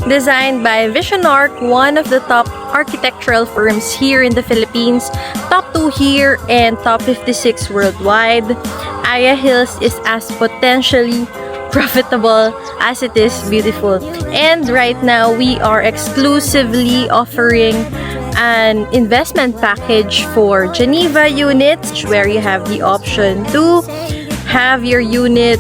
Designed by Visionarch, one of the top architectural firms here in the Philippines, top 2 here and top 56 worldwide. Aya Hills is as potentially profitable as it is beautiful. And right now, we are exclusively offering an investment package for Geneva units, where you have the option to have your unit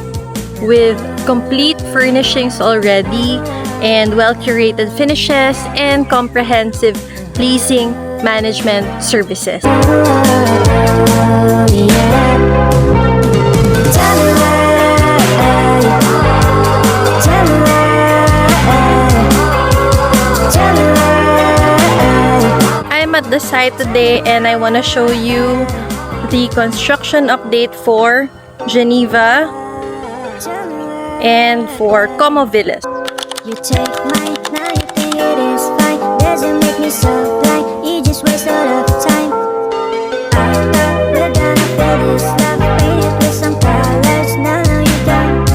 with complete furnishings already and well-curated finishes and comprehensive leasing management services. I'm at the site today and I want to show you the construction update for Geneva and for Como Villas. You take my now you think it is fine. Doesn't make me so blind. You just waste a lot of time. I thought we're gonna feel this love, painted with some colors. Now you don't.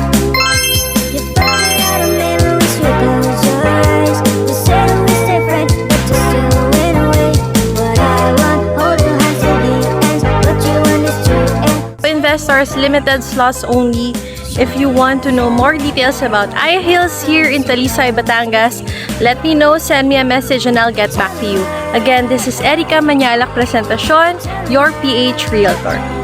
You find me out of memories, you close your eyes. You said it was different, but you still went away. What I want, hold your hands till the end. What you want is true and Investors, limited slots only. If you want to know more details about Aya Hills here in Talisay, Batangas, let me know, send me a message and I'll get back to you. Again, this is Erica Manyalak Presentacion, your PH Realtor.